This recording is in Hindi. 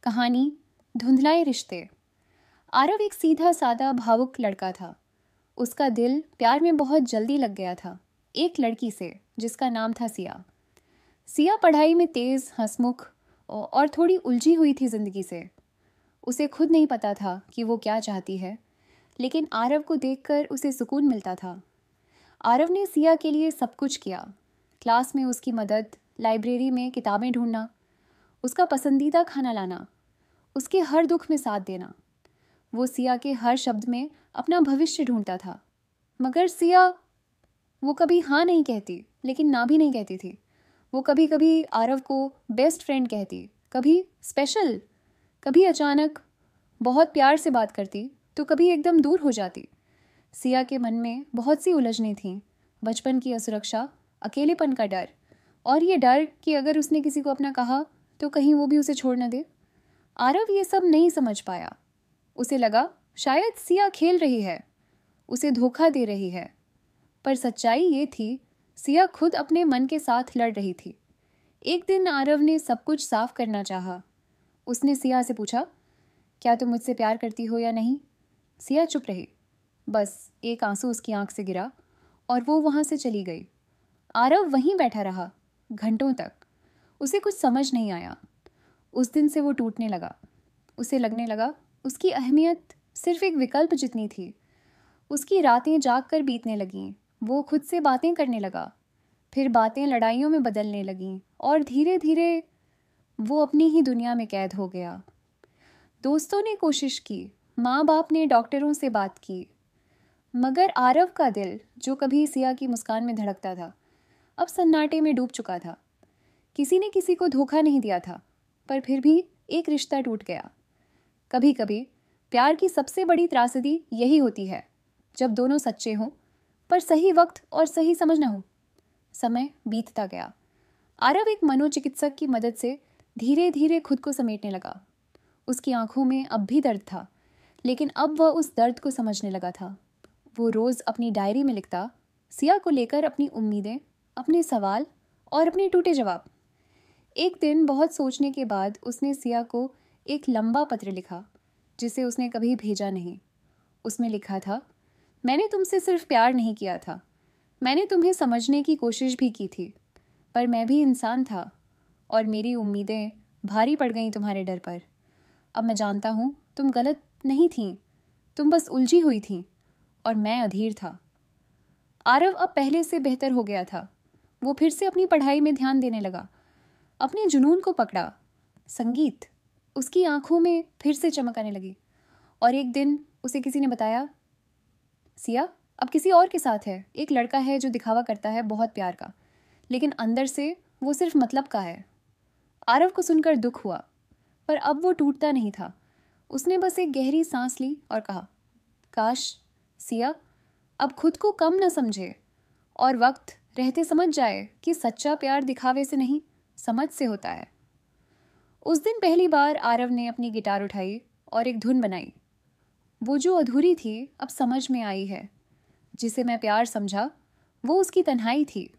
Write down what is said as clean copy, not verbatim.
कहानी धुंधलाए रिश्ते। आरव एक सीधा सादा भावुक लड़का था। उसका दिल प्यार में बहुत जल्दी लग गया था, एक लड़की से जिसका नाम था सिया। सिया पढ़ाई में तेज, हंसमुख और थोड़ी उलझी हुई थी जिंदगी से। उसे खुद नहीं पता था कि वो क्या चाहती है, लेकिन आरव को देखकर उसे सुकून मिलता था। आरव ने सिया के लिए सब कुछ किया। क्लास में उसकी मदद, लाइब्रेरी में किताबें ढूंढना, उसका पसंदीदा खाना लाना, उसके हर दुख में साथ देना। वो सिया के हर शब्द में अपना भविष्य ढूंढता था। मगर सिया, वो कभी हाँ नहीं कहती, लेकिन ना भी नहीं कहती थी। वो कभी कभी आरव को बेस्ट फ्रेंड कहती, कभी स्पेशल, कभी अचानक बहुत प्यार से बात करती, तो कभी एकदम दूर हो जाती। सिया के मन में बहुत सी उलझनें थीं। बचपन की असुरक्षा, अकेलेपन का डर, और ये डर कि अगर उसने किसी को अपना कहा तो कहीं वो भी उसे छोड़ न दे। आरव ये सब नहीं समझ पाया। उसे लगा शायद सिया खेल रही है, उसे धोखा दे रही है। पर सच्चाई ये थी, सिया खुद अपने मन के साथ लड़ रही थी। एक दिन आरव ने सब कुछ साफ करना चाहा। उसने सिया से पूछा, क्या तुम मुझसे प्यार करती हो या नहीं? सिया चुप रही। बस एक आंसू उसकी आंख से गिरा और वो वहां से चली गई। आरव वहीं बैठा रहा घंटों तक। उसे कुछ समझ नहीं आया। उस दिन से वो टूटने लगा। उसे लगने लगा उसकी अहमियत सिर्फ एक विकल्प जितनी थी। उसकी रातें जाग कर बीतने लगीं। वो खुद से बातें करने लगा। फिर बातें लड़ाइयों में बदलने लगीं और धीरे धीरे वो अपनी ही दुनिया में कैद हो गया। दोस्तों ने कोशिश की, माँ बाप ने डॉक्टरों से बात की, मगर आरव का दिल, जो कभी सिया की मुस्कान में धड़कता था, अब सन्नाटे में डूब चुका था। किसी ने किसी को धोखा नहीं दिया था, पर फिर भी एक रिश्ता टूट गया। कभी कभी प्यार की सबसे बड़ी त्रासदी यही होती है, जब दोनों सच्चे हों पर सही वक्त और सही समझ न हो। समय बीतता गया। आरव एक मनोचिकित्सक की मदद से धीरे धीरे खुद को समेटने लगा। उसकी आंखों में अब भी दर्द था, लेकिन अब वह उस दर्द को समझने लगा था। वो रोज़ अपनी डायरी में लिखता, सिया को लेकर अपनी उम्मीदें, अपने सवाल और अपने टूटे जवाब। एक दिन बहुत सोचने के बाद उसने सिया को एक लंबा पत्र लिखा, जिसे उसने कभी भेजा नहीं। उसमें लिखा था, मैंने तुमसे सिर्फ प्यार नहीं किया था, मैंने तुम्हें समझने की कोशिश भी की थी, पर मैं भी इंसान था और मेरी उम्मीदें भारी पड़ गईं तुम्हारे डर पर। अब मैं जानता हूँ तुम गलत नहीं थीं, तुम बस उलझी हुई थीं और मैं अधीर था। आरव अब पहले से बेहतर हो गया था। वो फिर से अपनी पढ़ाई में ध्यान देने लगा, अपने जुनून को पकड़ा। संगीत उसकी आंखों में फिर से चमक आने लगी। और एक दिन उसे किसी ने बताया, सिया अब किसी और के साथ है। एक लड़का है जो दिखावा करता है बहुत प्यार का, लेकिन अंदर से वो सिर्फ मतलब का है। आरव को सुनकर दुख हुआ, पर अब वो टूटता नहीं था। उसने बस एक गहरी सांस ली और कहा, काश सिया अब खुद को कम न समझे और वक्त रहते समझ जाए कि सच्चा प्यार दिखावे से नहीं, समझ से होता है। उस दिन पहली बार आरव ने अपनी गिटार उठाई और एक धुन बनाई। वो जो अधूरी थी अब समझ में आई है। जिसे मैं प्यार समझा वो उसकी तन्हाई थी।